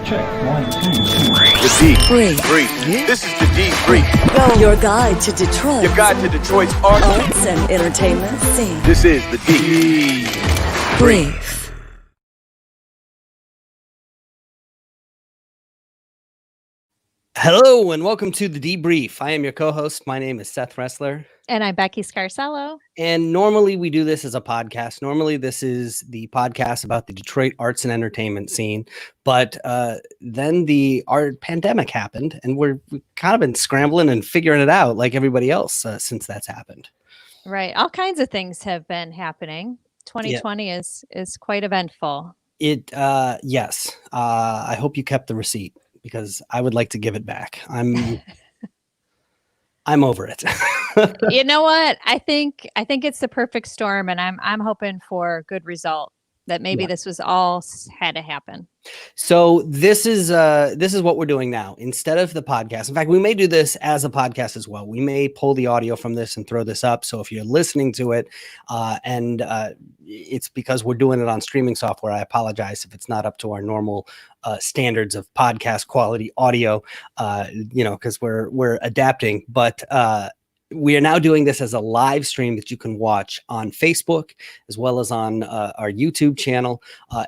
Check. 1, 2, 3. The D. Brief. This is the D brief. Your guide to Detroit. Your guide to Detroit's arts and entertainment scene. This is the D. Brief. Hello and welcome to the Debrief. I am your co-host. My name is Seth Wrestler. And I'm Becky Scarcello. And normally we do this as a podcast. Normally this is the podcast about the Detroit arts and entertainment scene. But then our pandemic happened and we've kind of been scrambling and figuring it out like everybody else since that's happened. Right. All kinds of things have been happening. 2020 is quite eventful. Yes. I hope you kept the receipt, because I would like to give it back. I'm over it. You know what? I think it's the perfect storm, and I'm hoping for a good result. That maybe this was all had to happen. So this is what we're doing now. Instead of the podcast, in fact, we may do this as a podcast as well. We may pull the audio from this and throw this up. So if you're listening to it, and it's because we're doing it on streaming software, I apologize if it's not up to our normal standards of podcast quality audio. Because we're adapting, but we are now doing this as a live stream that you can watch on Facebook as well as on our YouTube channel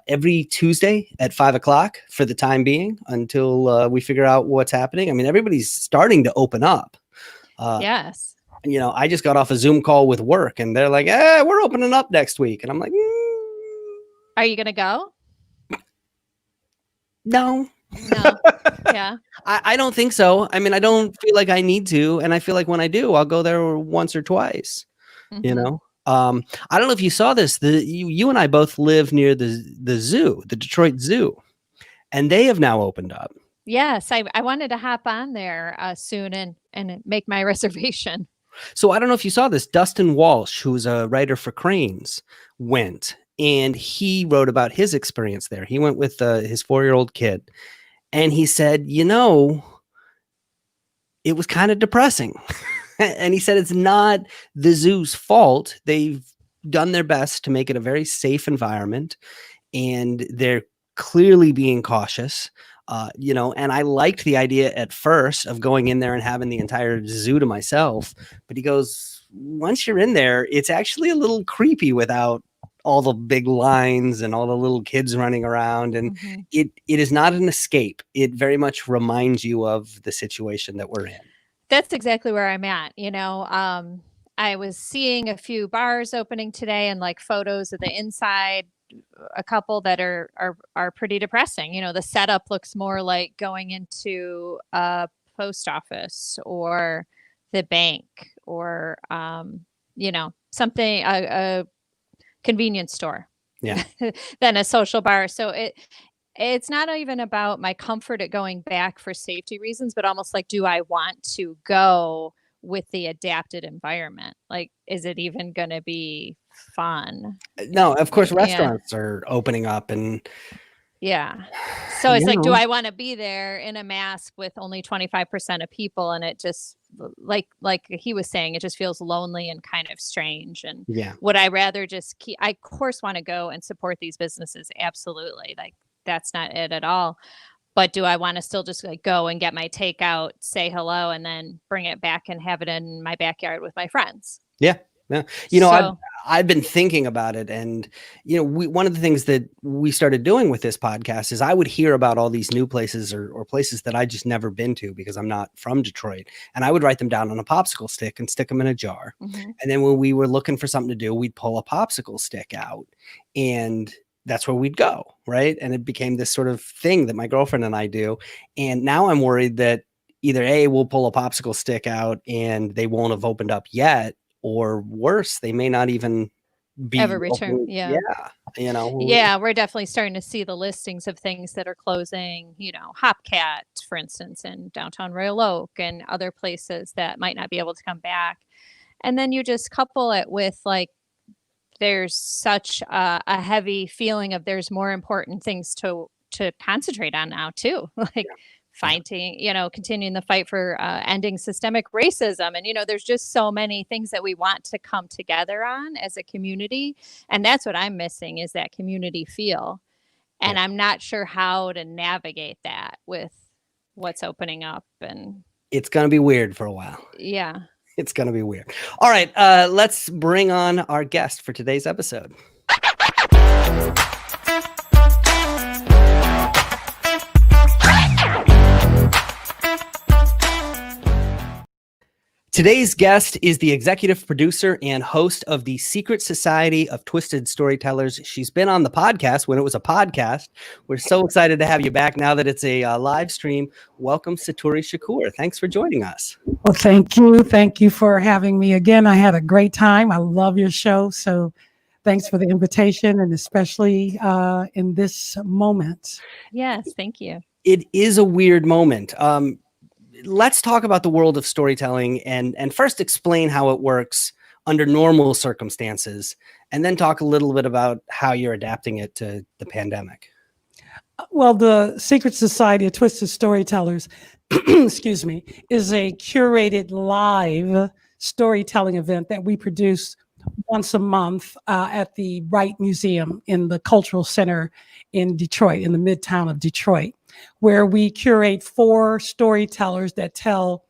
every Tuesday at 5:00 for the time being until we figure out what's happening. I mean, everybody's starting to open up. Yes. I just got off a Zoom call with work and they're like, we're opening up next week. And I'm like, Are you going to go? No. Yeah. I don't think so. I mean, I don't feel like I need to. And I feel like when I do, I'll go there once or twice, Mm-hmm. I don't know if you saw this. You and I both live near the zoo, the Detroit Zoo, and they have now opened up. Yes. I wanted to hop on there soon and make my reservation. So I don't know if you saw this. Dustin Walsh, who's a writer for Cranes, went and he wrote about his experience there. He went with his 4-year-old kid. And he said, it was kind of depressing. And he said, it's not the zoo's fault. They've done their best to make it a very safe environment. And they're clearly being cautious, and I liked the idea at first of going in there and having the entire zoo to myself. But he goes, once you're in there, it's actually a little creepy without all the big lines and all the little kids running around. And it is not an escape. It very much reminds you of the situation that we're in. That's exactly where I'm at. I was seeing a few bars opening today and like photos of the inside, a couple that are pretty depressing. The setup looks more like going into a post office or the bank or, something, a convenience store than a social bar. So it's not even about my comfort at going back for safety reasons, but almost like, do I want to go with the adapted environment? Like, is it even going to be fun? No, of course, restaurants are opening up and so it's like, do I want to be there in a mask with only 25% of people? And it just like he was saying, it just feels lonely and kind of strange. And would I rather just I of course want to go and support these businesses? Absolutely. Like, that's not it at all. But do I want to still just like go and get my takeout, say hello, and then bring it back and have it in my backyard with my friends? Yeah. I've been thinking about it. And, one of the things that we started doing with this podcast is I would hear about all these new places or places that I just never been to because I'm not from Detroit. And I would write them down on a popsicle stick and stick them in a jar. And then when we were looking for something to do, we'd pull a popsicle stick out and that's where we'd go. Right. And it became this sort of thing that my girlfriend and I do. And now I'm worried that either A, we'll pull a popsicle stick out and they won't have opened up yet, or worse, they may not even be ever return. open. We're definitely starting to see the listings of things that are closing, Hopcat, for instance, in downtown Royal Oak and other places that might not be able to come back. And then you just couple it with like, there's such a heavy feeling of there's more important things to concentrate on now too. Fighting, continuing the fight for ending systemic racism. And, there's just so many things that we want to come together on as a community. And that's what I'm missing is that community feel. And I'm not sure how to navigate that with what's opening up. And It's going to be weird for a while. yeah. It's going to be weird. All right. Let's bring on our guest for today's episode. Today's guest is the executive producer and host of the Secret Society of Twisted Storytellers. She's been on the podcast when it was a podcast. We're so excited to have you back now that it's a live stream. Welcome, Satori Shakoor. Thanks for joining us. Well, thank you. Thank you for having me again. I had a great time. I love your show. So thanks for the invitation, and especially in this moment. Yes, thank you. It is a weird moment. Let's talk about the world of storytelling and first explain how it works under normal circumstances, and then talk a little bit about how you're adapting it to the pandemic. Well, the Secret Society of Twisted Storytellers, excuse me, is a curated live storytelling event that we produce once a month at the Wright Museum in the Cultural Center in Detroit, in the midtown of Detroit, where we curate 4 storytellers that tell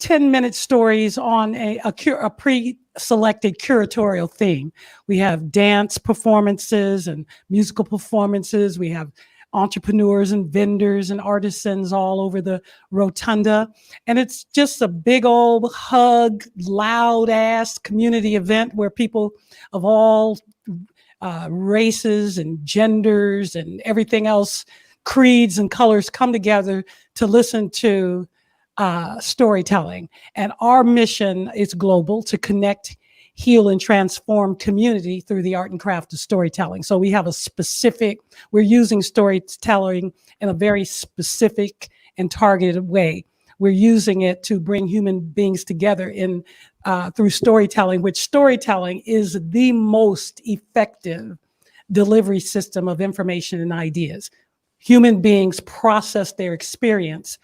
10-minute stories on a pre-selected curatorial theme. We have dance performances and musical performances. We have entrepreneurs and vendors and artisans all over the rotunda. And it's just a big old hug, loud ass community event where people of all races and genders and everything else, creeds and colors, come together to listen to storytelling. And our mission is global: to connect, heal, and transform community through the art and craft of storytelling. So we have we're using storytelling in a very specific and targeted way. We're using it to bring human beings together through storytelling, which storytelling is the most effective delivery system of information and ideas. Human beings process their experience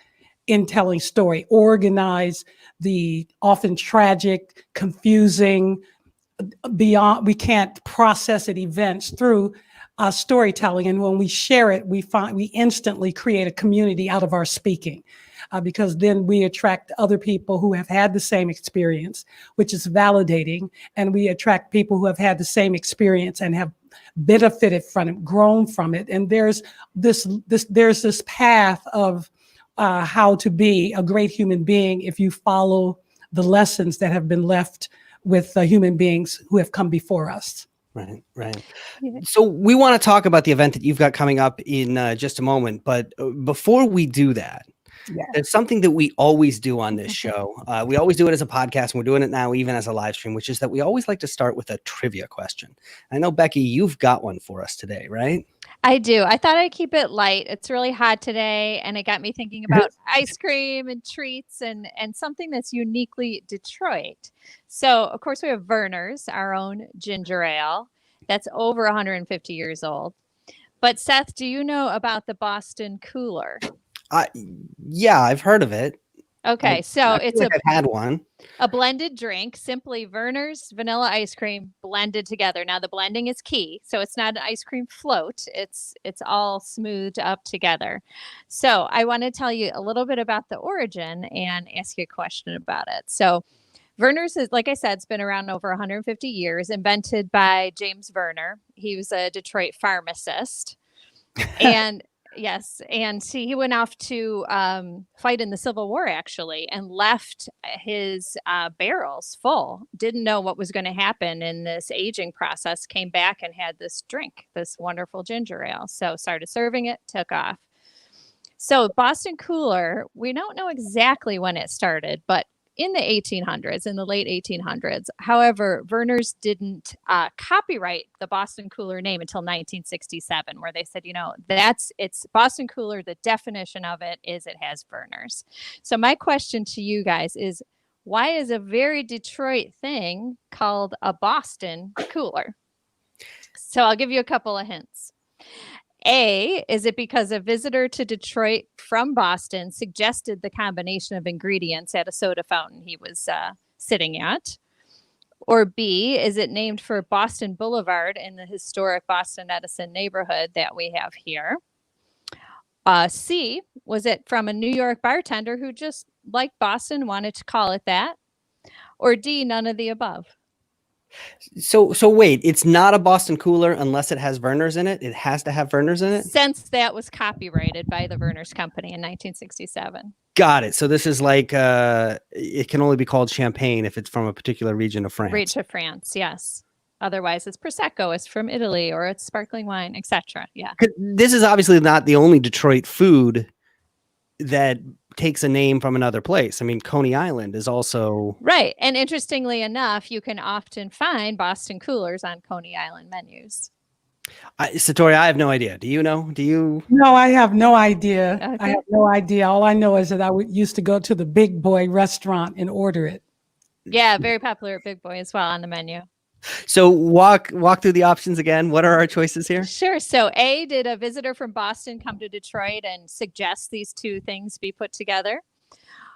in telling story, organize the often tragic, confusing, we can't process it events through storytelling. And when we share it, we instantly create a community out of our speaking, because then we attract other people who have had the same experience, which is validating. And we attract people who have had the same experience and have benefited from it, grown from it. And there's this path of how to be a great human being if you follow the lessons that have been left with human beings who have come before us. Right. Yeah. So we want to talk about the event that you've got coming up in just a moment. But before we do that, there's something that we always do on this show. We always do it as a podcast, and we're doing it now even as a live stream, which is that we always like to start with a trivia question. I know, Becky, you've got one for us today, right? I do. I thought I'd keep it light. It's really hot today, and it got me thinking about ice cream and treats and something that's uniquely Detroit. So, of course, we have Werner's, our own ginger ale that's over 150 years old. But Seth, do you know about the Boston Cooler? Yeah, I've heard of it. Okay, so it's I've had one. A blended drink, simply Werner's vanilla ice cream blended together. Now the blending is key, so it's not an ice cream float. It's all smoothed up together. So I want to tell you a little bit about the origin and ask you a question about it. So Werner's is, like I said, it's been around over 150 years, invented by James Werner. He was a Detroit pharmacist. And yes. And he went off to fight in the Civil War, actually, and left his barrels full. Didn't know what was going to happen in this aging process. Came back and had this drink, this wonderful ginger ale. So started serving it, took off. So Boston Cooler, we don't know exactly when it started, but in the 1800s, in the late 1800s. However, Werner's didn't copyright the Boston Cooler name until 1967, where they said, it's Boston Cooler. The definition of it is it has Werner's. So my question to you guys is, why is a very Detroit thing called a Boston Cooler? So I'll give you a couple of hints. A, is it because a visitor to Detroit from Boston suggested the combination of ingredients at a soda fountain he was sitting at? Or B, is it named for Boston Boulevard in the historic Boston Edison neighborhood that we have here? C, was it from a New York bartender who just like Boston wanted to call it that? Or D, none of the above? So wait, it's not a Boston cooler unless it has Vernors in it. It has to have Vernors in it. Since that was copyrighted by the Vernors Company in 1967. Got it. So this is like it can only be called champagne if it's from a particular region of France. Region of France, yes. Otherwise, it's Prosecco, it's from Italy, or it's sparkling wine, etc. Yeah. This is obviously not the only Detroit food that takes a name from another place. I mean, Coney Island is also right. And interestingly enough, you can often find Boston coolers on Coney Island menus. Satori, I have no idea. Do you know? Do you? No, I have no idea. Okay. I have no idea. All I know is that used to go to the Big Boy restaurant and order it. Yeah, very popular at Big Boy as well on the menu. So walk through the options again. What are our choices here? Sure. So A, did a visitor from Boston come to Detroit and suggest these two things be put together?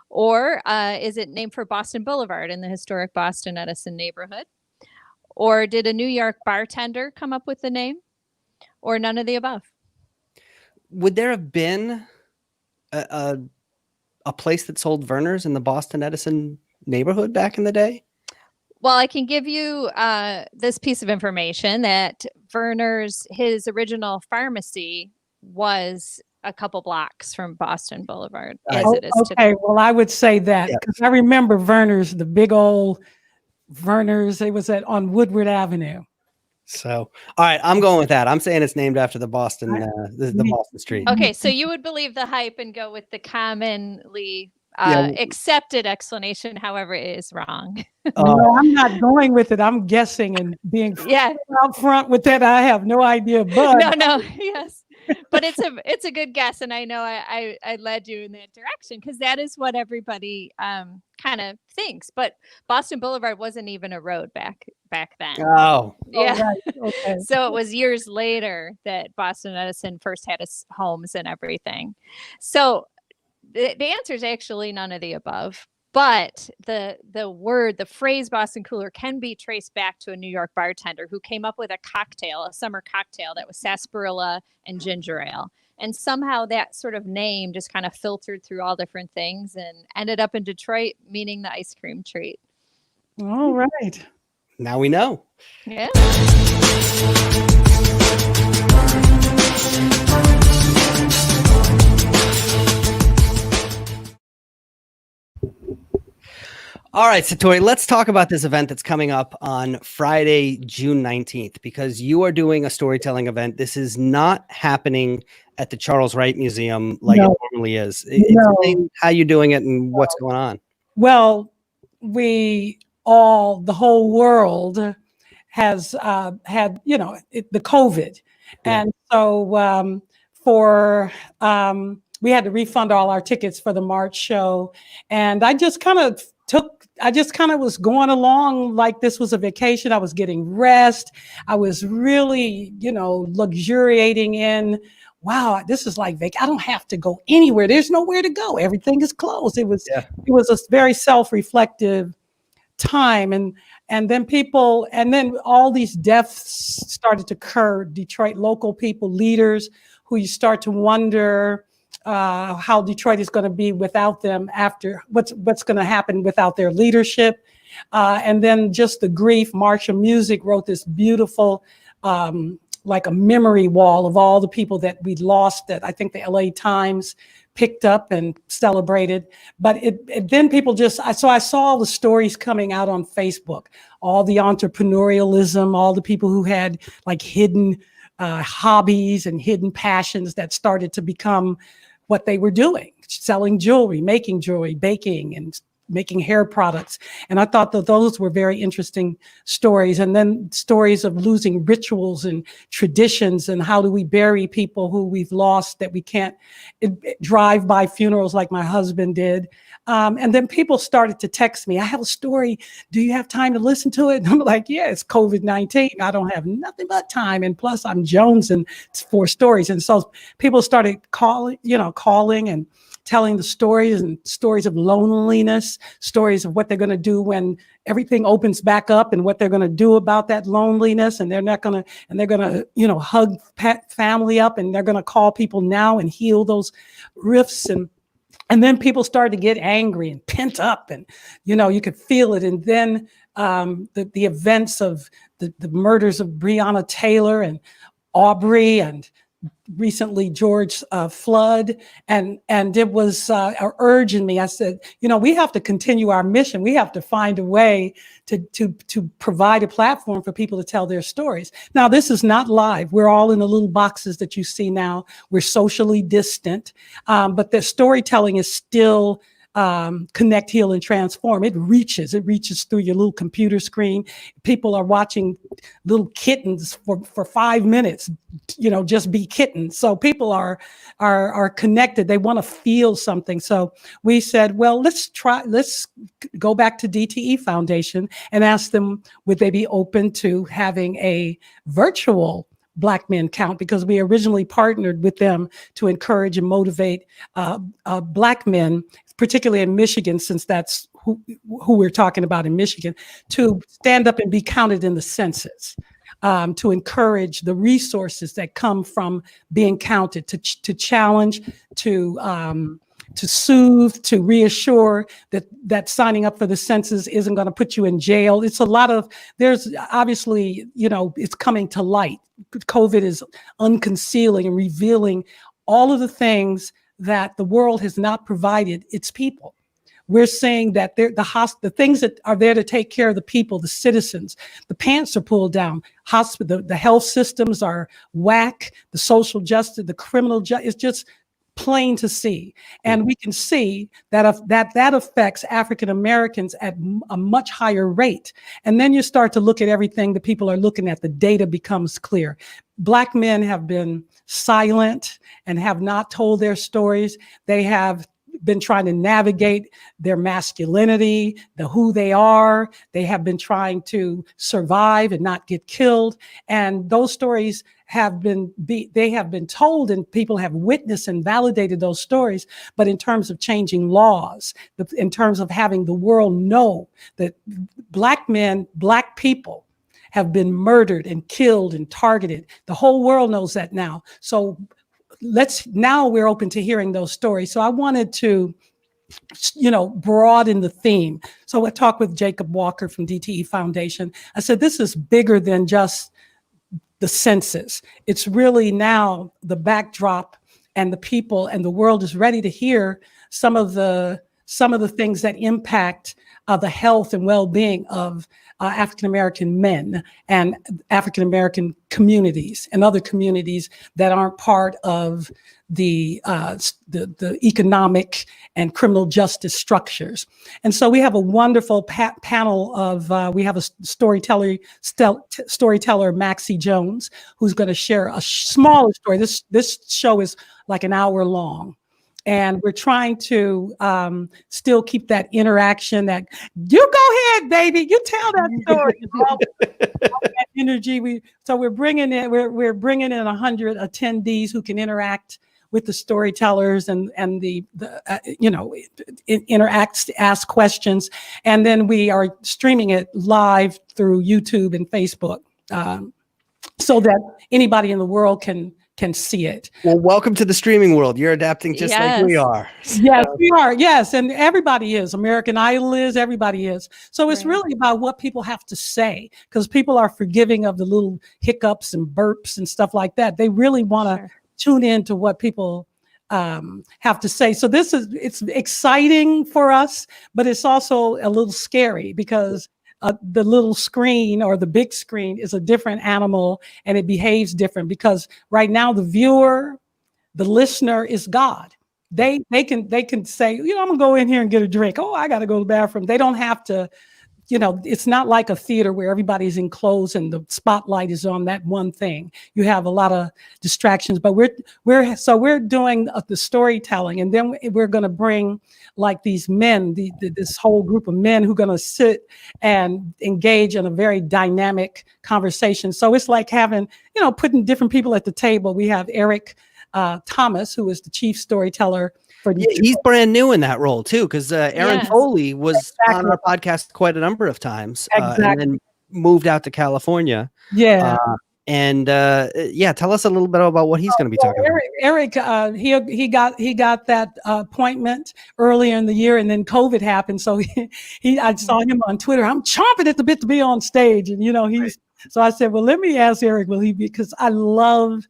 Or is it named for Boston Boulevard in the historic Boston Edison neighborhood? Or did a New York bartender come up with the name? Or none of the above? Would there have been a place that sold Vernors in the Boston Edison neighborhood back in the day? Well, I can give you this piece of information that Vernors, his original pharmacy was a couple blocks from Boston Boulevard, as it is today. Okay, well, I would say that because I remember Vernors, the big old Vernors. It was on Woodward Avenue. So, all right, I'm going with that. I'm saying it's named after the Boston, the Boston street. Okay, so you would believe the hype and go with the commonly accepted explanation. However, it is wrong. No, I'm not going with it. I'm guessing and being out front with that. I have no idea. But no, yes. But it's a good guess, and I know I led you in that direction because that is what everybody kind of thinks. But Boston Boulevard wasn't even a road back then. Oh, yeah. Right. Okay. So it was years later that Boston Edison first had his homes and everything. So the answer is actually none of the above. But the phrase Boston cooler can be traced back to a New York bartender who came up with a summer cocktail that was sarsaparilla and ginger ale. And somehow that sort of name just kind of filtered through all different things and ended up in Detroit, meaning the ice cream treat. All right. Now we know. Yeah. All right, Satori, let's talk about this event that's coming up on Friday, June 19th, because you are doing a storytelling event. This is not happening at the Charles Wright Museum like it normally is. Explain how you're doing it and what's going on. Well, the whole world has had, the COVID. Yeah. And so we had to refund all our tickets for the March show. And I just kind of was going along like this was a vacation. I was getting rest. I was really, luxuriating in, wow, this is like I don't have to go anywhere. There's nowhere to go. Everything is closed. It was a very self-reflective time. And then all these deaths started to occur. Detroit local people, leaders who you start to wonder how Detroit is going to be without them after what's going to happen without their leadership. And then just the grief. Marcia Music wrote this beautiful, like a memory wall of all the people that we lost that I think the LA Times picked up and celebrated. But then people I saw all the stories coming out on Facebook, all the entrepreneurialism, all the people who had like hidden hobbies and hidden passions that started to become what they were doing, selling jewelry, making jewelry, baking, and making hair products. And I thought that those were very interesting stories. And then stories of losing rituals and traditions, and how do we bury people who we've lost that we can't drive by funerals like my husband did. And then people started to text me, I have a story. Do you have time to listen to it? And I'm like, yeah, it's COVID-19. I don't have nothing but time. And plus I'm jonesing for stories. And so people started calling and telling the stories and stories of loneliness, stories of what they're going to do when everything opens back up and what they're going to do about that loneliness. And they're going to, hug family up, and they're going to call people now and heal those rifts. And then people started to get angry and pent up, and, you could feel it. And then the events of the murders of Breonna Taylor and Aubrey, and recently George Flood, and it was an urge in me. I said, we have to continue our mission. We have to find a way to provide a platform for people to tell their stories. Now, this is not live. We're all in the little boxes that you see now. We're socially distant, but the storytelling is still connect, heal, and transform. It reaches through your little computer screen. People are watching little kittens for 5 minutes, just be kittens. So people are connected. They want to feel something. So we said, well, let's go back to DTE Foundation and ask them, would they be open to having a virtual Black Men Count, because we originally partnered with them to encourage and motivate Black men, particularly in Michigan, since that's who we're talking about in Michigan, to stand up and be counted in the census, to encourage the resources that come from being counted, to challenge, to soothe, to reassure that signing up for the census isn't going to put you in jail. It's there's obviously, it's coming to light. COVID is unconcealing and revealing all of the things that the world has not provided its people. We're saying that the things that are there to take care of the people, the citizens, the pants are pulled down. The health systems are whack. The social justice, the criminal justice, it's just plain to see. And we can see that that affects African Americans at a much higher rate. And then you start to look at everything that people are looking at. The data becomes clear. Black men have been silent and have not told their stories. They have been trying to navigate their masculinity, who they are. They have been trying to survive and not get killed. And those stories have been told, and people have witnessed and validated those stories. But in terms of changing laws, in terms of having the world know that Black men, Black people have been murdered and killed and targeted, the whole world knows that now. So now we're open to hearing those stories. So I wanted to, broaden the theme. So I talked with Jacob Walker from DTE Foundation. I said, this is bigger than just the census. It's really now the backdrop, and the people and the world is ready to hear some of the things that impact the health and well-being of African-American men and African-American communities and other communities that aren't part of the economic and criminal justice structures. And so we have a wonderful panel of, we have a storyteller, Maxie Jones, who's going to share a smaller story. This show is like an hour long. And we're trying to still keep that interaction. That you go ahead, baby, you tell that story. all that energy. We're bringing in 100 attendees who can interact with the storytellers and interact, ask questions, and then we are streaming it live through YouTube and Facebook, so that anybody in the world can see it. Well, welcome to the streaming world. You're adapting just like we are. Yes, we are. Yes, and everybody is. American Idol is. Everybody is. So it's really about what people have to say, because people are forgiving of the little hiccups and burps and stuff like that. They really want to tune in to what people have to say. So it's exciting for us, but it's also a little scary, because the little screen or the big screen is a different animal, and it behaves different, because right now the viewer, the listener is God. They can say, I'm gonna go in here and get a drink. Oh, I gotta go to the bathroom. They don't have to, it's not like a theater where everybody's enclosed and the spotlight is on that one thing. You have a lot of distractions, but we're doing the storytelling, and then we're going to bring like these men, this whole group of men who are going to sit and engage in a very dynamic conversation. So it's like having putting different people at the table. We have Eric Thomas, who is the chief storyteller for He's brand new in that role too, because Aaron Yes. Foley was on our podcast quite a number of times, and then moved out to California. Yeah. Tell us a little bit about what he's going to be talking about. Eric, he got that appointment earlier in the year, and then COVID happened. So I saw him on Twitter. I'm chomping at the bit to be on stage, and So I said, well, let me ask Eric, will he be? Because I love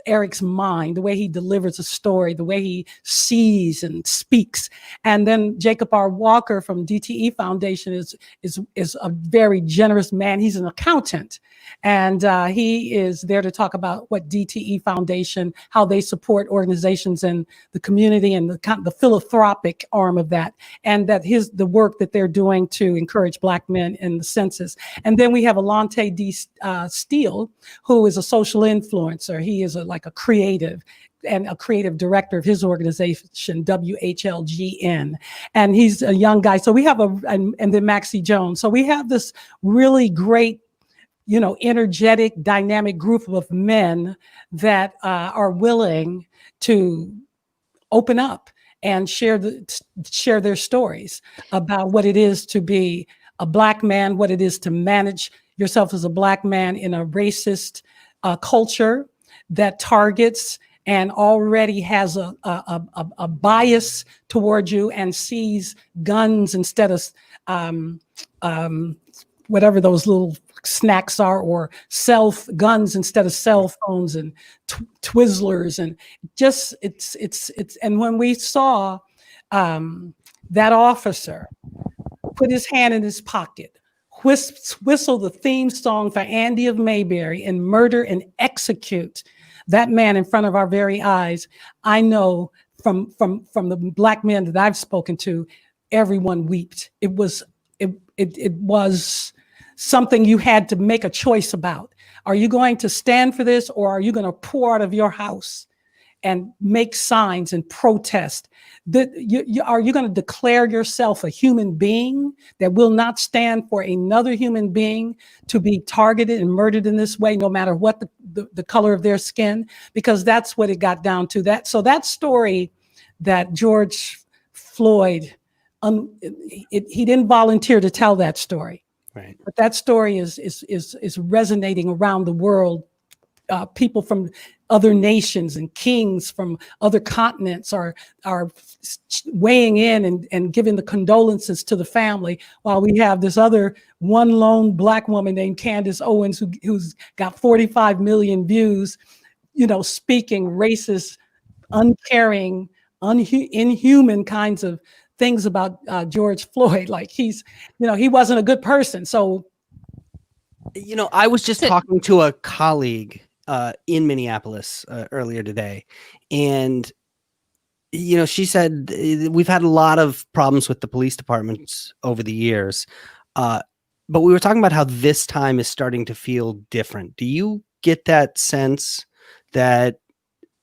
Eric's mind, the way he delivers a story, the way he sees and speaks. And then Jacob R. Walker from DTE Foundation is a very generous man. He's an accountant, and he is there to talk about what DTE Foundation, how they support organizations in the community and the philanthropic arm of that, and that the work that they're doing to encourage Black men in the census. And then we have Alante D. Steele, who is a social influencer. He is like a creative and a creative director of his organization, WHLGN. And he's a young guy. So we have and then Maxie Jones. So we have this really great, energetic, dynamic group of men that are willing to open up and share their stories about what it is to be a Black man, what it is to manage yourself as a Black man in a racist culture that targets and already has a bias towards you and sees guns instead of whatever those little snacks are, or guns instead of cell phones, and Twizzlers, and just it's and when we saw that officer put his hand in his pocket, whistle the theme song for Andy of Mayberry, and murder and execute that man in front of our very eyes, I know from the Black men that I've spoken to, everyone wept. It was something you had to make a choice about. Are you going to stand for this, or are you going to pour out of your house and make signs and protest? Are you going to declare yourself a human being that will not stand for another human being to be targeted and murdered in this way, no matter what the color of their skin? Because that's what it got down to. So that story that George Floyd, he didn't volunteer to tell that story. Right. But that story is resonating around the world. People from other nations and kings from other continents are weighing in and giving the condolences to the family, while we have this other one lone Black woman named Candace Owens who's got 45 million views, speaking racist, uncaring, inhuman kinds of things about George Floyd. Like he wasn't a good person. So, I was just talking to a colleague in Minneapolis earlier today, and she said we've had a lot of problems with the police departments over the years, but we were talking about how this time is starting to feel different. Do you get that sense that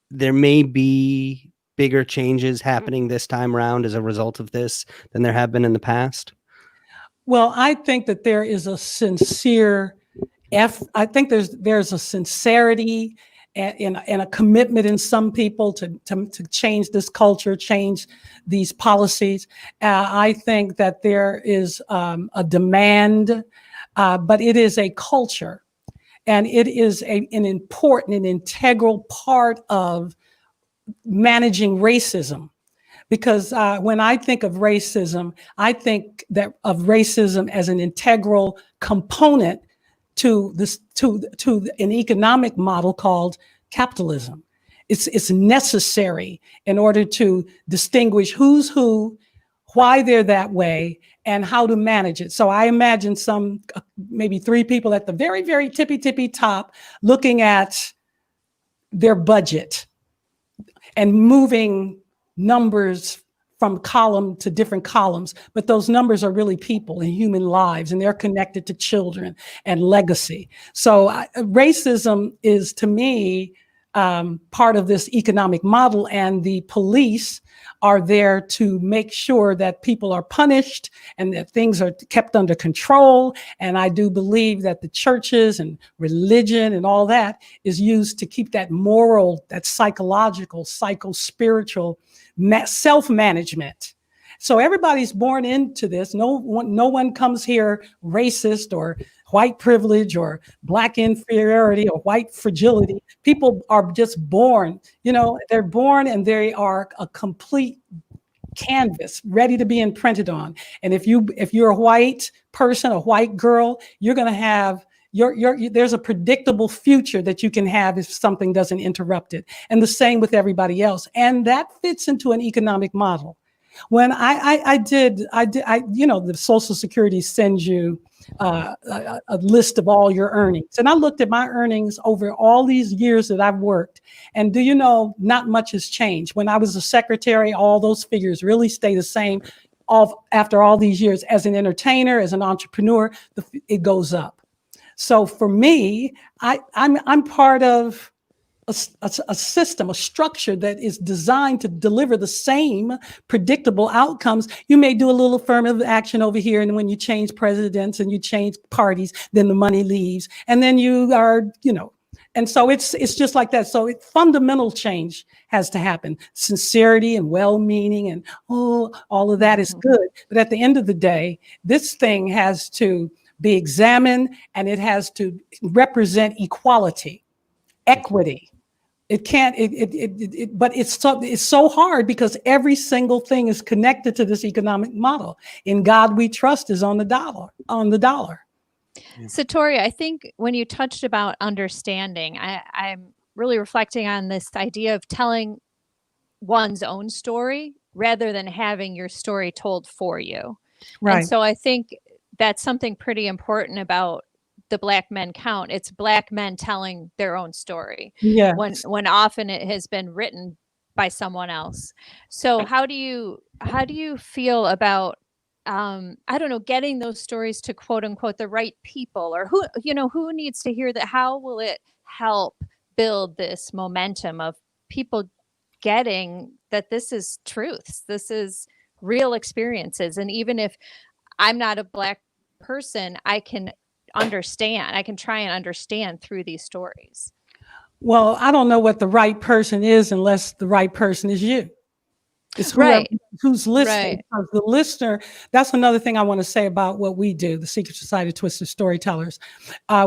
there may be bigger changes happening this time around as a result of this than there have been in the past? Well, I think that there is a sincere I think there's a sincerity and a commitment in some people to change this culture, change these policies. I think that there is a demand, but it is a culture, and it is an important and integral part of managing racism. Because when I think of racism, I think of racism as an integral component to an economic model called capitalism. It's necessary in order to distinguish who's who, why they're that way, and how to manage it. So I imagine maybe three people at the very, very tippy top looking at their budget and moving numbers from column to different columns, but those numbers are really people and human lives, and they're connected to children and legacy. So racism is, to me, part of this economic model, and the police are there to make sure that people are punished and that things are kept under control. And I do believe that the churches and religion and all that is used to keep that moral, that psychological, psycho-spiritual self-management. So everybody's born into this. No one comes here racist or white privilege or black inferiority or white fragility. People are just born, they're born and they are a complete canvas ready to be imprinted on. And if you're a white person, a white girl, you're going to have there's a predictable future that you can have if something doesn't interrupt it. And the same with everybody else. And that fits into an economic model. When the Social Security sends you a list of all your earnings. And I looked at my earnings over all these years that I've worked. And not much has changed. When I was a secretary, all those figures really stay the same after all these years. As an entertainer, as an entrepreneur, it goes up. So for me, I'm part of a system, a structure that is designed to deliver the same predictable outcomes. You may do a little affirmative action over here, and when you change presidents and you change parties, then the money leaves, and then you are, and so it's just like that. So fundamental change has to happen. Sincerity and well-meaning and all of that is good, but at the end of the day, this thing has to be examined, and it has to represent equality, equity. It can't, but it's so hard because every single thing is connected to this economic model. In God we trust is on the dollar. Satori, I think when you touched about understanding, I'm really reflecting on this idea of telling one's own story rather than having your story told for you. Right. And so I think that's something pretty important about the Black Men Count. It's Black men telling their own story. Yeah. When often it has been written by someone else. So how do you feel about getting those stories to quote unquote the right people, or who needs to hear that? How will it help build this momentum of people getting that this is truths, this is real experiences, and even if I'm not a Black person, I can try and understand through these stories. Well, I don't know what the right person is unless the right person is you. It's who's listening. Right. The listener, that's another thing I want to say about what we do, the Secret Society of Twisted Storytellers.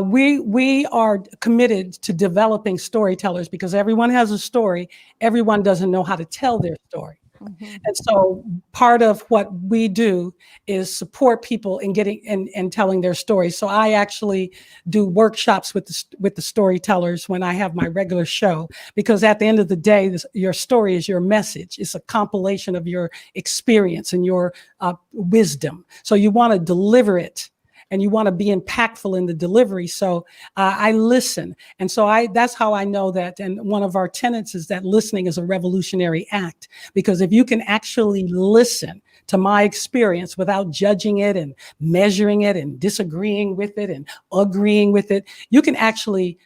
We are committed to developing storytellers because everyone has a story. Everyone doesn't know how to tell their story. Mm-hmm. And so part of what we do is support people in getting and telling their stories. So I actually do workshops with the storytellers when I have my regular show, because at the end of the day, your story is your message. It's a compilation of your experience and your wisdom. So you want to deliver it. And you want to be impactful in the delivery. So I listen. And so that's how I know that. And one of our tenets is that listening is a revolutionary act, because if you can actually listen to my experience without judging it and measuring it and disagreeing with it and agreeing with it, you can actually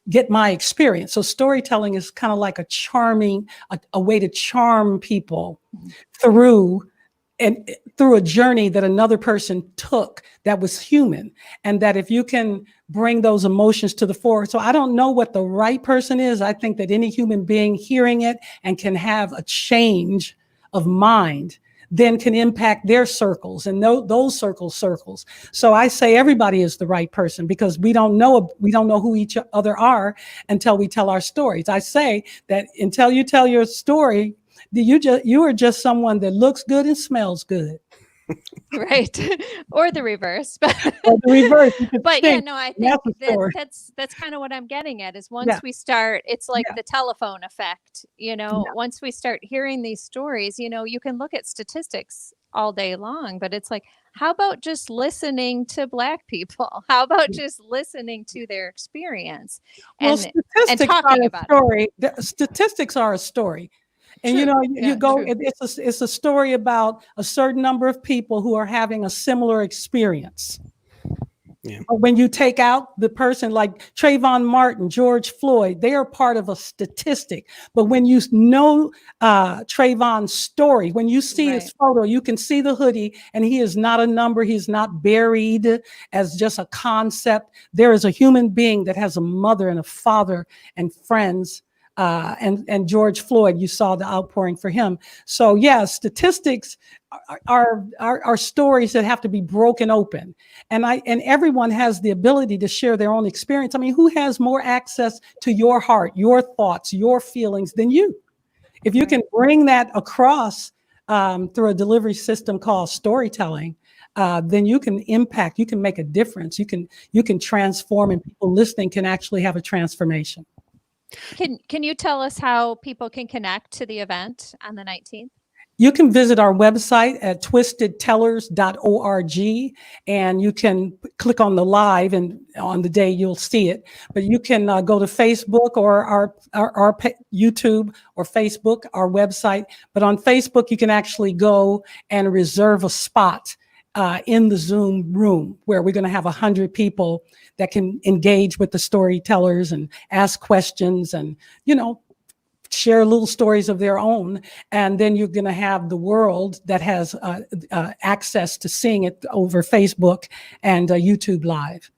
get my experience. So storytelling is kind of like a way to charm people through a journey that another person took that was human, and that if you can bring those emotions to the fore. So I don't know what the right person is. I think that any human being hearing it and can have a change of mind then can impact their circles and those circles. So I say everybody is the right person, because we don't know who each other are until we tell our stories. I say that until you tell your story, you are just someone that looks good and smells good. Right. Or the reverse. But yeah, no, I think that's kind of what I'm getting at is once we start, it's like the telephone effect, once we start hearing these stories, you can look at statistics all day long, but it's like, how about just listening to Black people? How about just listening to their experience and talking about it? Statistics are a story. And it's a story about a certain number of people who are having a similar experience. Yeah. But when you take out the person like Trayvon Martin, George Floyd, they are part of a statistic. But when you know Trayvon's story, when you see his photo, you can see the hoodie, and he is not a number. He's not buried as just a concept. There is a human being that has a mother and a father and friends. And George Floyd, you saw the outpouring for him. So yeah, statistics are stories that have to be broken open, and everyone has the ability to share their own experience. I mean, who has more access to your heart, your thoughts, your feelings than you? If you can bring that across through a delivery system called storytelling, then you can impact, you can make a difference, you can transform, and people listening can actually have a transformation. Can you tell us how people can connect to the event on the 19th? You can visit our website at twistedtellers.org, and you can click on the live, and on the day you'll see it. But you can go to Facebook or our YouTube or Facebook, our website. But on Facebook, you can actually go and reserve a spot in the Zoom room where we're going to have 100 people that can engage with the storytellers and ask questions and, share little stories of their own. And then you're going to have the world that has access to seeing it over Facebook and YouTube Live.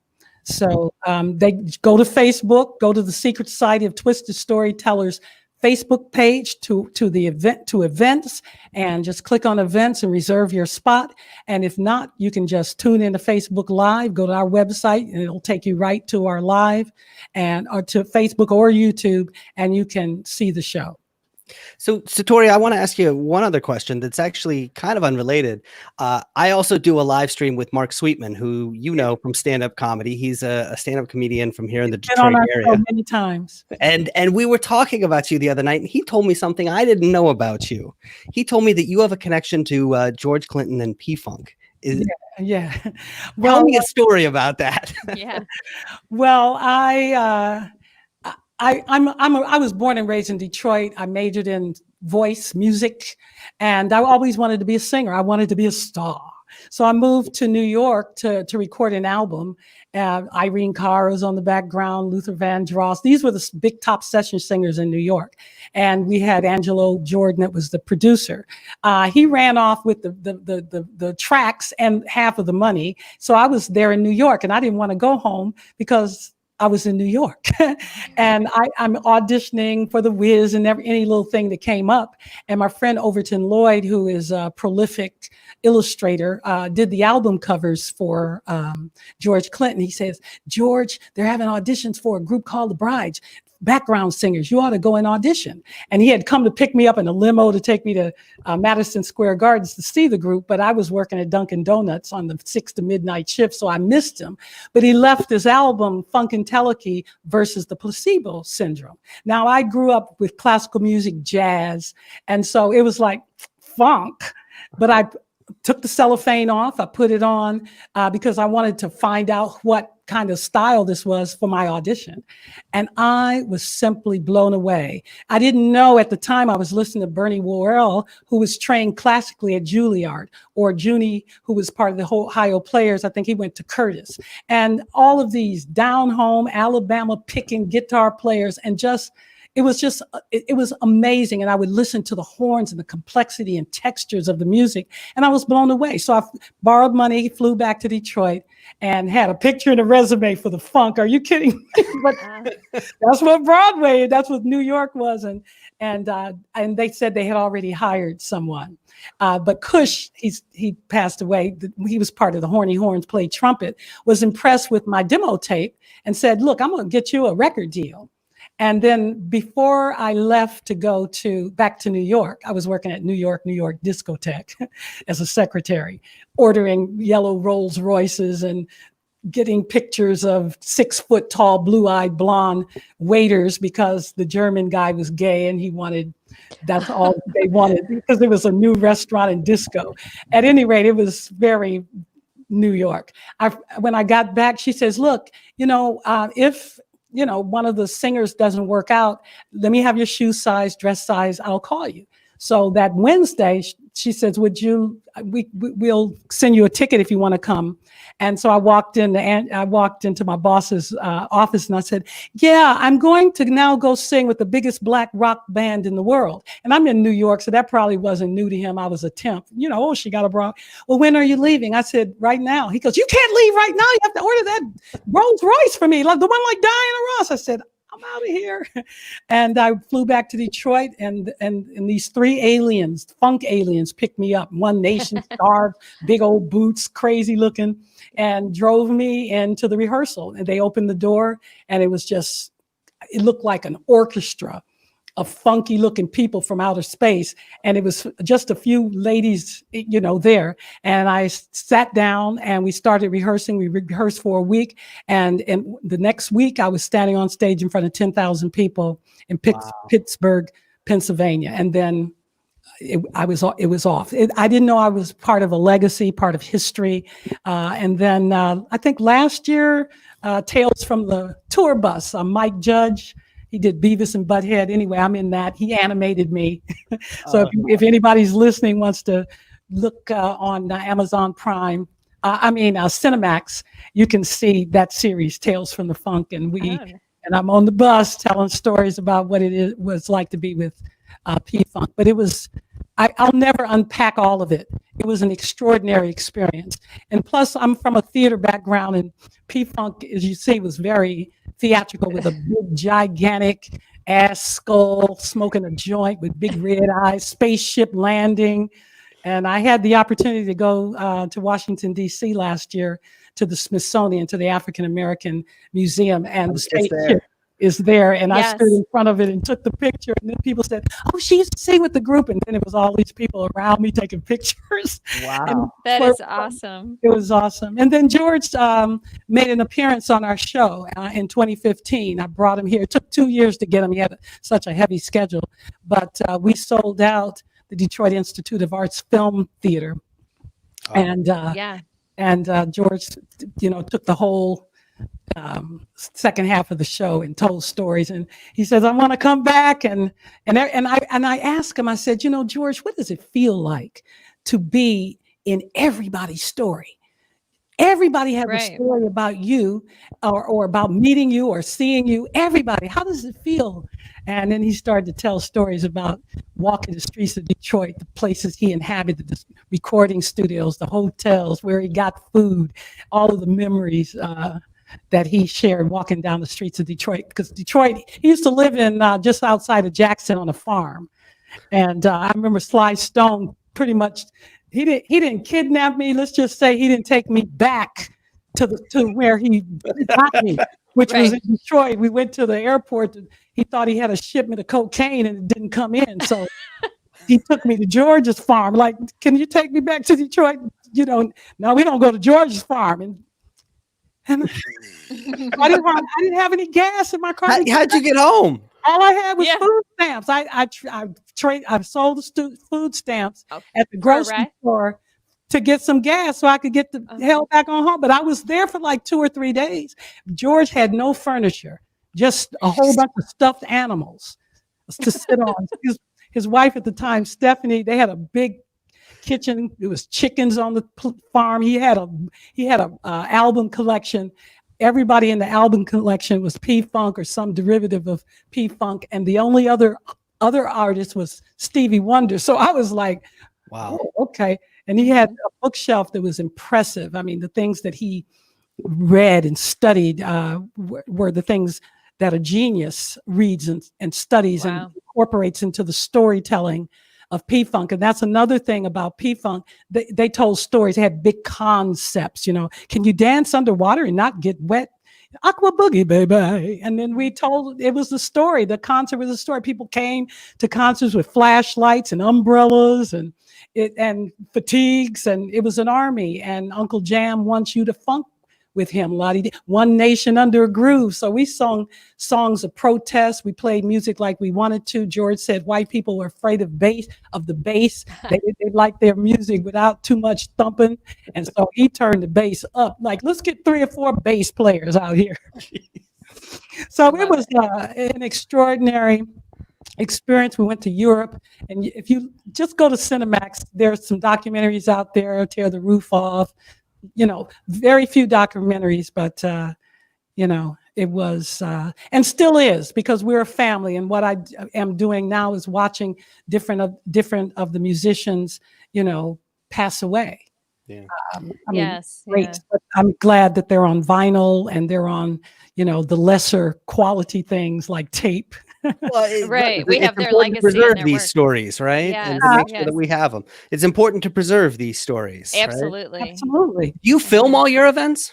So they go to Facebook, go to the Secret Society of Twisted Storytellers Facebook page to the event, to events, and just click on events and reserve your spot. And if not, you can just tune into Facebook Live, go to our website, and it'll take you right to our live or to Facebook or YouTube, and you can see the show. So, Satori, I want to ask you one other question that's actually kind of unrelated. I also do a live stream with Mark Sweetman, who you know from stand-up comedy. He's a stand-up comedian from here in the Detroit area. Many times. And we were talking about you the other night, and he told me something I didn't know about you. He told me that you have a connection to George Clinton and P-Funk. Yeah. Tell me a story about that. Yeah. Well, I was born and raised in Detroit. I majored in voice, music, and I always wanted to be a singer. I wanted to be a star. So I moved to New York to record an album. Irene Cara was on the background, Luther Vandross. These were the big top session singers in New York. And we had Angelo Jordan that was the producer. He ran off with the tracks and half of the money. So I was there in New York, and I didn't want to go home because I was in New York. And I'm auditioning for The Wiz and any little thing that came up. And my friend Overton Lloyd, who is a prolific illustrator, did the album covers for George Clinton. He says, George, they're having auditions for a group called The Brides, background singers. You ought to go and audition. And he had come to pick me up in a limo to take me to Madison Square Gardens to see the group, but I was working at Dunkin' Donuts on the 6 to midnight shift, so I missed him. But he left his album, Funkentelechy versus the Placebo Syndrome. Now, I grew up with classical music, jazz, and so it was like funk, but I took the cellophane off, I put it on because I wanted to find out what kind of style this was for my audition. And I was simply blown away. I didn't know at the time I was listening to Bernie Worrell, who was trained classically at Juilliard, or Junie, who was part of the Ohio Players. I think he went to Curtis. And all of these down home, Alabama picking guitar players, and it was amazing. And I would listen to the horns and the complexity and textures of the music, and I was blown away. So I borrowed money, flew back to Detroit, and had a picture and a resume for the funk. Are you kidding me? But that's what Broadway, that's what New York was. And they said they had already hired someone. But Cush, he passed away. He was part of the Horny Horns, played trumpet, was impressed with my demo tape and said, look, I'm going to get you a record deal. And then before I left to go back to New York, I was working at New York Discotheque as a secretary, ordering yellow Rolls Royces and getting pictures of 6 foot tall, blue-eyed blonde waiters because the German guy was gay and that's all they wanted because it was a new restaurant and disco. At any rate, it was very New York. When I got back, she says, look, if one of the singers doesn't work out, let me have your shoe size, dress size, I'll call you. So that Wednesday, she says, we'll send you a ticket if you want to come. And so I walked into my boss's office and I said, yeah, I'm going to now go sing with the biggest black rock band in the world. And I'm in New York, so that probably wasn't new to him. I was a temp, oh, she got a bra. Well, when are you leaving? I said, right now. He goes, you can't leave right now. You have to order that Rolls Royce for me, like the one like Diana Ross. I said, I'm out of here. And I flew back to Detroit, and these 3 aliens, funk aliens, picked me up. One Nation scarf, big old boots, crazy looking, and drove me into the rehearsal. And they opened the door, and it looked like an orchestra of funky looking people from outer space. And it was just a few ladies, there. And I sat down and we started rehearsing. We rehearsed for a week. And the next week I was standing on stage in front of 10,000 people in Pittsburgh, Pennsylvania. And then it was off. I didn't know I was part of a legacy, part of history. And then I think last year, Tales from the Tour Bus, Mike Judge, he did Beavis and Butthead. Anyway, I'm in that. He animated me. So if anybody's listening wants to look on Amazon Prime, Cinemax, you can see that series, Tales from the Funk. And I'm on the bus telling stories about what it was like to be with P-Funk. But I'll never unpack all of it. It was an extraordinary experience. And plus, I'm from a theater background, and P-Funk, as you see, was very theatrical with a big, gigantic ass skull, smoking a joint with big red eyes, spaceship landing. And I had the opportunity to go to Washington, D.C. last year to the Smithsonian, to the African American Museum, and the spaceship is there. And I stood in front of it and took the picture. And then people said, oh, she used to sing with the group. And then it was all these people around me taking pictures. Wow. That is awesome. It was awesome. And then George made an appearance on our show in 2015. I brought him here. It took 2 years to get him. He had such a heavy schedule. But we sold out the Detroit Institute of Arts Film Theater. And George, took the whole second half of the show and told stories. And he says, I want to come back. And I asked him, I said, George, what does it feel like to be in everybody's story? Everybody has a story about you or about meeting you or seeing you. Everybody, how does it feel? And then he started to tell stories about walking the streets of Detroit, the places he inhabited, the recording studios, the hotels where he got food, all of the memories that he shared walking down the streets of Detroit. Because Detroit, he used to live in just outside of Jackson on a farm. And I remember Sly Stone pretty much, he didn't kidnap me. Let's just say he didn't take me back to where he got me, which was in Detroit. We went to the airport. He thought he had a shipment of cocaine and it didn't come in. So he took me to George's farm. Like, can you take me back to Detroit? No, we don't go to George's farm. And I didn't have any gas in my car. How'd you get home? All I had was food stamps. I sold the food stamps at the grocery store to get some gas so I could get the hell back on home. But I was there for like 2 or 3 days. George had no furniture, just a whole bunch of stuffed animals to sit on. His wife at the time, Stephanie, they had a big kitchen. It was chickens on the farm. He had a album collection. Everybody in the album collection was P-Funk or some derivative of P-Funk, and the only other artist was Stevie Wonder. So I was like, wow, okay. And he had a bookshelf that was impressive. I mean, the things that he read and studied were the things that a genius reads and studies and incorporates into the storytelling of P-Funk. And that's another thing about P-Funk. They told stories, they had big concepts, can you dance underwater and not get wet? Aqua Boogie, baby. And then we told, it was the story. The concert was a story. People came to concerts with flashlights and umbrellas and fatigues, and it was an army. And Uncle Jam wants you to funk with him. One Nation Under a Groove. So we sung songs of protest. We played music like we wanted to. George said white people were afraid of the bass. They liked their music without too much thumping. And so he turned the bass up. Like, let's get 3 or 4 bass players out here. So it was an extraordinary experience. We went to Europe, and if you just go to Cinemax, there's some documentaries out there. Tear the Roof Off. Very few documentaries, but it was and still is, because we're a family. And what I am doing now is watching different of the musicians, pass away. Yeah. I mean, Yes. great. Yeah. But I'm glad that they're on vinyl and they're on, the lesser quality things like tape. Well, Right. We have their important to legacy and preserve their these work. stories, right? And to Yes, make sure that yes. we have them. It's important to preserve these stories. Right? Absolutely. Absolutely. Do you film all your events?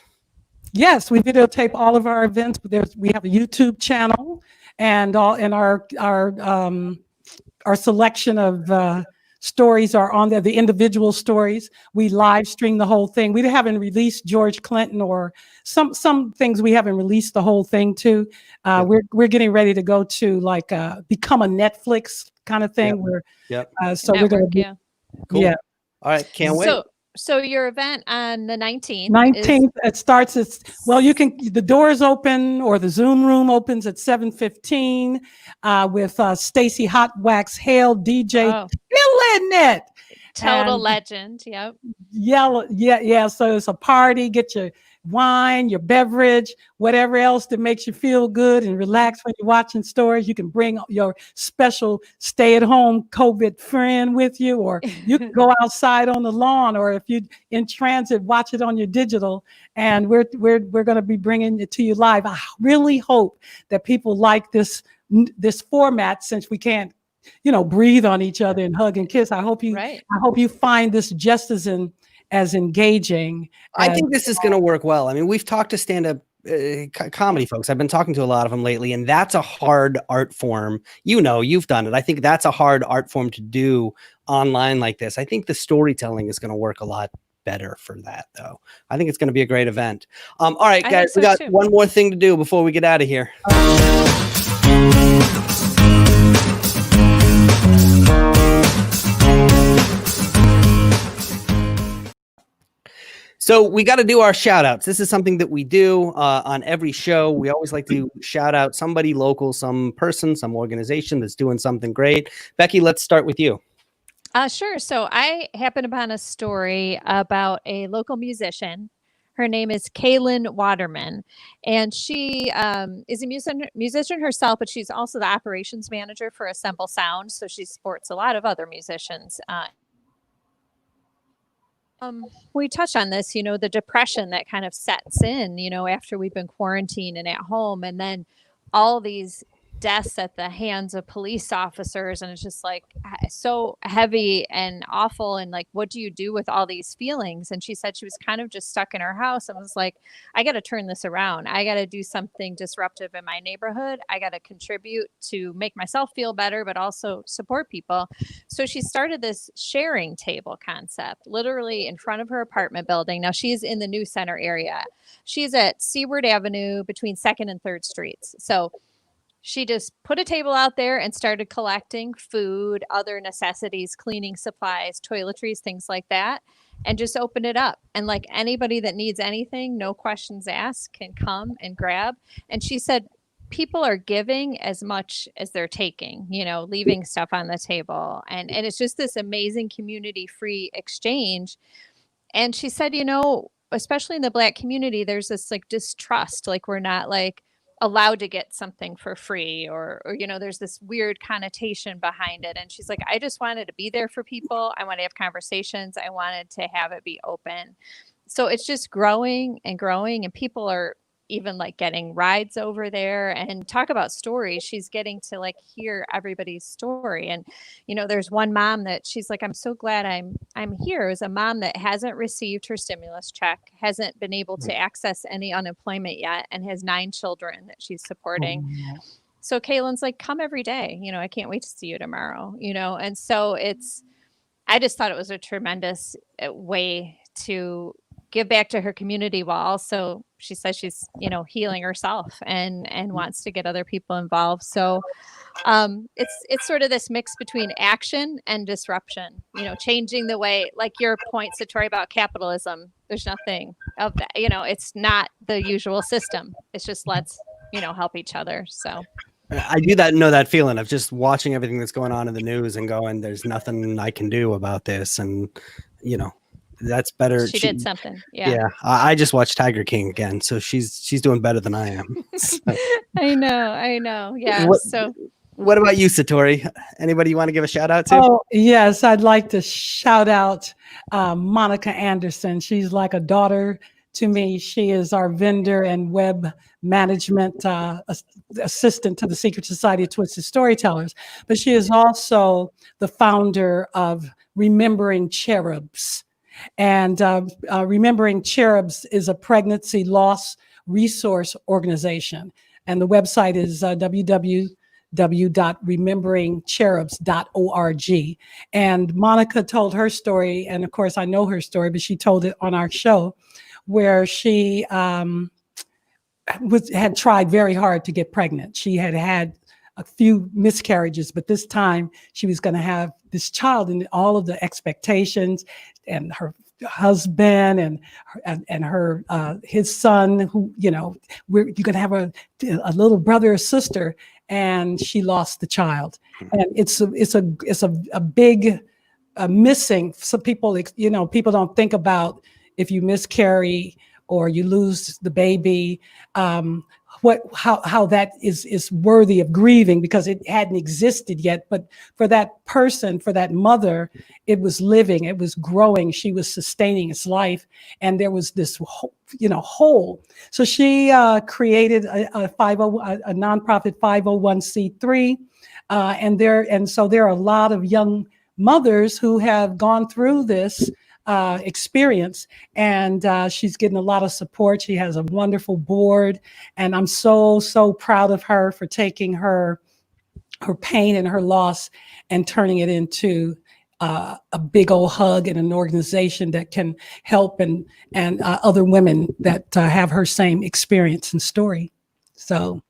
Yes, we videotape all of our events. We have a YouTube channel, and our selection of stories are on there. The individual stories, we live stream the whole thing. We haven't released George Clinton, or some things we haven't released the whole thing to. We're getting ready to go to become a Netflix kind of thing. Yep. So we're going to be Cool. yeah. All right. Can't wait. So your event on the 19th. 19th, it starts at, the doors open, or the Zoom room opens at 7:15 with Stacy Hot Wax Hale, DJ, killing it. Total And legend. Yep. Yeah. So it's a party. Get your wine, your beverage, whatever else that makes you feel good and relax when you're watching stories. You can bring your special stay-at-home COVID friend with you, or you can go outside on the lawn, or if you're in transit, watch it on your digital. And we're going to be bringing it to you live. I really hope that people like this format, since we can't breathe on each other and hug and kiss. I hope you find this just as engaging. I think this is going to work well. I mean, we've talked to stand-up comedy folks. I've been talking to a lot of them lately, and that's a hard art form. You've done it. I think that's a hard art form to do online like this. I think the storytelling is going to work a lot better for that, though. I think it's going to be a great event. All right, guys, we got one more thing to do before we get out of here. So we got to do our shout outs. This is something that we do on every show. We always like to shout out somebody local, some person, some organization that's doing something great. Becky, let's start with you. Sure. So I happened upon a story about a local musician. Her name is Kaylan Waterman, and she is a musician herself, but she's also the operations manager for Assemble Sound. So she supports a lot of other musicians. We touched on this, the depression that kind of sets in, after we've been quarantined and at home, and then all these deaths at the hands of police officers. And it's just like so heavy and awful. And like, what do you do with all these feelings? And she said she was kind of just stuck in her house and was like, I got to turn this around. I got to do something disruptive in my neighborhood. I got to contribute to make myself feel better, but also support people. So she started this sharing table concept, literally in front of her apartment building. Now she's in the New Center area. She's at Seaward Avenue between 2nd and 3rd Streets. So she just put a table out there and started collecting food, other necessities, cleaning supplies, toiletries, things like that, and just opened it up. And like anybody that needs anything, no questions asked, can come and grab. And she said, people are giving as much as they're taking, leaving stuff on the table. And it's just this amazing community-free exchange. And she said, especially in the Black community, there's this like distrust, like we're not like allowed to get something for free, or there's this weird connotation behind it. And she's like, I just wanted to be there for people. I want to have conversations. I wanted to have it be open. So it's just growing and growing, and people are even like getting rides over there. And talk about stories, she's getting to like hear everybody's story. And there's one mom that she's like, I'm so glad I'm here. Is a mom that hasn't received her stimulus check, hasn't been able to access any unemployment yet, and has 9 children that she's supporting. So Kaylan's like, come every day, I can't wait to see you tomorrow, and so I just thought it was a tremendous way to give back to her community, while also she says she's, healing herself and wants to get other people involved. So it's sort of this mix between action and disruption, changing the way, like your point, Satori, about capitalism. There's nothing of that, it's not the usual system. It's just let's, help each other. So I do know that feeling of just watching everything that's going on in the news and going, there's nothing I can do about this. And, you know, that's better. She did something. Yeah. Yeah. I just watched Tiger King again. So she's doing better than I am. So, I know. Yeah. What- So what about you, Satori? Anybody you want to give a shout out to? Oh, yes, I'd like to shout out Monica Anderson. She's like a daughter to me. She is our vendor and web management assistant to the Secret Society of Twisted Storytellers. But she is also the founder of Remembering Cherubs. And Remembering Cherubs is a pregnancy loss resource organization. And the website is www.rememberingcherubs.org. And Monica told her story, and of course I know her story, but she told it on our show, where she had tried very hard to get pregnant. She had had a few miscarriages, but this time she was going to have this child, and all of the expectations, and her husband and her his son, who, you know, you're going to have a little brother or sister, and she lost the child. And it's a big missing. Some people, you know, people don't think about if you miscarry or you lose the baby, how that is worthy of grieving, because it hadn't existed yet. But for that person, for that mother, it was living, it was growing, she was sustaining its life, and there was this hole. So she created a nonprofit 501c3, and so there are a lot of young mothers who have gone through this experience, and she's getting a lot of support. She has a wonderful board, and I'm so proud of her for taking her pain and her loss and turning it into a big old hug and an organization that can help and other women that have her same experience and story. So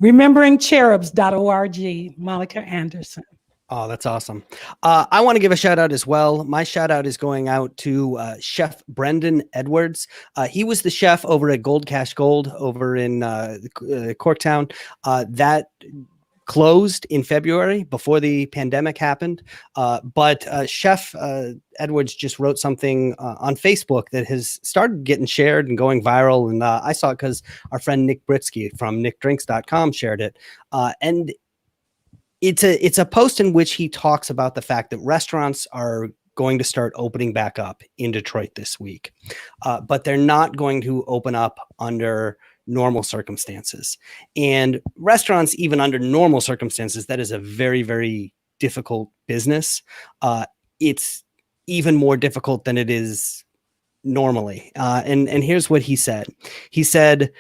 rememberingcherubs.org, Monica Anderson. Oh, that's awesome. I want to give a shout out as well. My shout out is going out to Chef Brendon Edwards. He was the chef over at Gold Cash Gold over in Corktown. That closed in February before the pandemic happened. But Chef Edwards just wrote something on Facebook that has started getting shared and going viral. And I saw it because our friend Nick Britsky from nickdrinks.com shared it. And it's a post in which he talks about the fact that restaurants are going to start opening back up in Detroit this week, but they're not going to open up under normal circumstances. And restaurants, even under normal circumstances, that is a very, very difficult business. It's even more difficult than it is normally. And here's what he said. He said,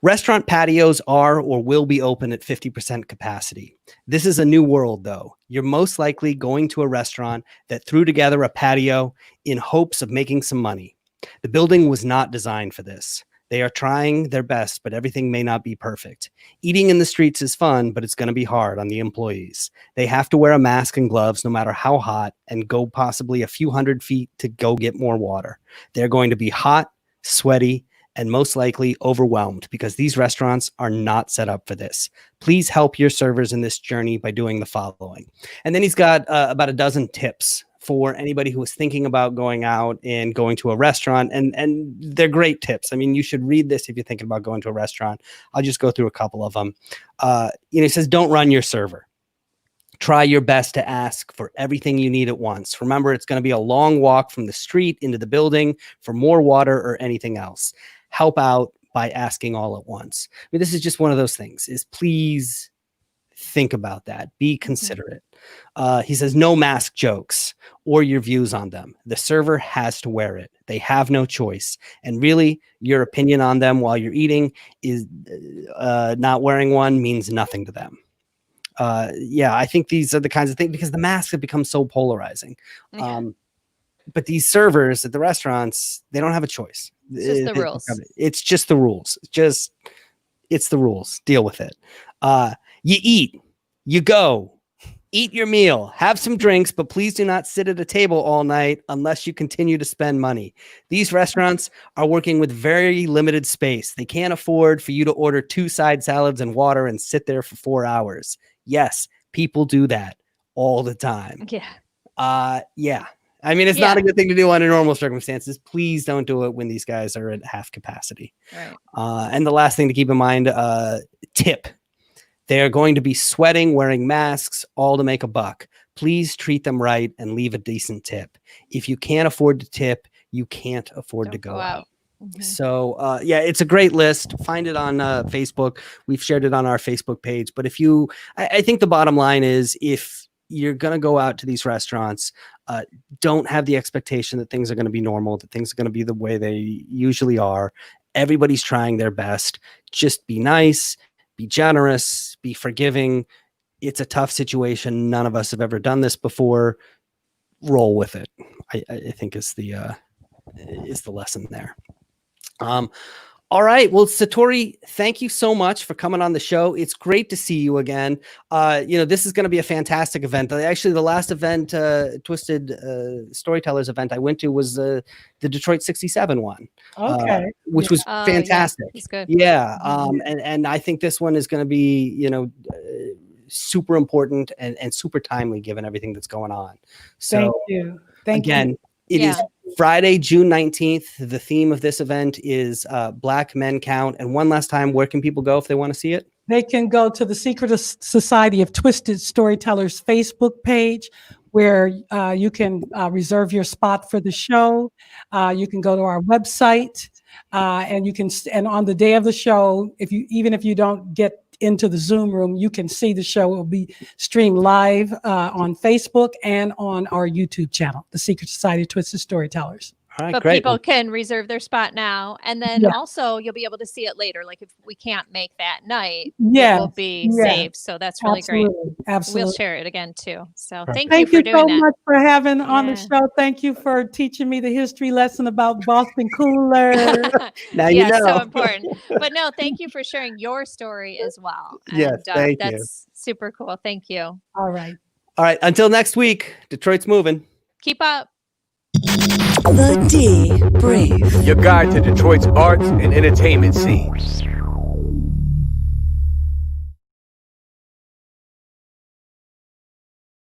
restaurant patios are or will be open at 50% capacity. This is a new world, though. You're most likely going to a restaurant that threw together a patio in hopes of making some money. The building was not designed for this. They are trying their best, but everything may not be perfect. Eating in the streets is fun, but it's going to be hard on the employees. They have to wear a mask and gloves no matter how hot, and go possibly a few hundred feet to go get more water. They're going to be hot, sweaty, and most likely overwhelmed, because these restaurants are not set up for this. Please help your servers in this journey by doing the following. And then he's got about a dozen tips for anybody who is thinking about going out and going to a restaurant. And they're great tips. I mean, you should read this if you're thinking about going to a restaurant. I'll just go through a couple of them. He says, don't run your server. Try your best to ask for everything you need at once. Remember, it's going to be a long walk from the street into the building for more water or anything else. Help out by asking all at once. I mean, this is just one of those things, is please think about that. Be considerate. He says, no mask jokes or your views on them. The server has to wear it. They have no choice. And really, your opinion on them while you're eating is not wearing one means nothing to them. I think these are the kinds of things, because the masks have become so polarizing. But these servers at the restaurants, they don't have a choice. It's just the rules. It's just the rules. It's the rules. Deal with it. You eat, you go, Eat your meal, have some drinks, but please do not sit at a table all night unless you continue to spend money. These restaurants are working with very limited space. They can't afford for you to order 2 side salads and water and sit there for 4 hours. Yes, people do that all the time. Yeah. I mean, it's not a good thing to do under normal circumstances. Please don't do it when these guys are at half capacity. Right. And the last thing to keep in mind, tip. They're going to be sweating, wearing masks, all to make a buck. Please treat them right and leave a decent tip. If you can't afford to tip, you can't afford to go out. Mm-hmm. So, yeah, it's a great list. Find it on Facebook. We've shared it on our Facebook page. But I think the bottom line is if you're going to go out to these restaurants, don't have the expectation that things are going to be normal, that things are going to be the way they usually are. Everybody's trying their best. Just be nice. Be generous, be forgiving. It's a tough situation. None of us have ever done this before. Roll with it. I think is the lesson there. All right. Well, Satori, thank you so much for coming on the show. It's great to see you again. This is going to be a fantastic event. Actually, the last event, Twisted Storytellers event I went to was the Detroit 67 one. Okay. Which was fantastic. Yeah, it's good. Yeah. And I think this one is going to be, super important and super timely given everything that's going on. So Thank you. Again, it is Friday, June 19th. The theme of this event is Black Men Count. And one last time, where can people go if they want to see it? They can go to the Secret Society of Twisted Storytellers Facebook page, where you can reserve your spot for the show. You can go to our website, and on the day of the show, even if you don't get into the Zoom room, you can see the show. It will be streamed live on Facebook and on our YouTube channel, the Secret Society of Twisted Storytellers. All right, but great. People can reserve their spot now, and then also you'll be able to see it later. Like if we can't make that night, it will be saved. So that's really great. Absolutely. We'll share it again too. So Thank you for you doing so that. much for having on the show. Thank you for teaching me the history lesson about Boston Cooler. Now you know. So important. But no, thank you for sharing your story as well. Yes, thank you. That's super cool. Thank you. All right. Until next week, Detroit's moving. Keep up. The D Brief. Your guide to Detroit's arts and entertainment scene.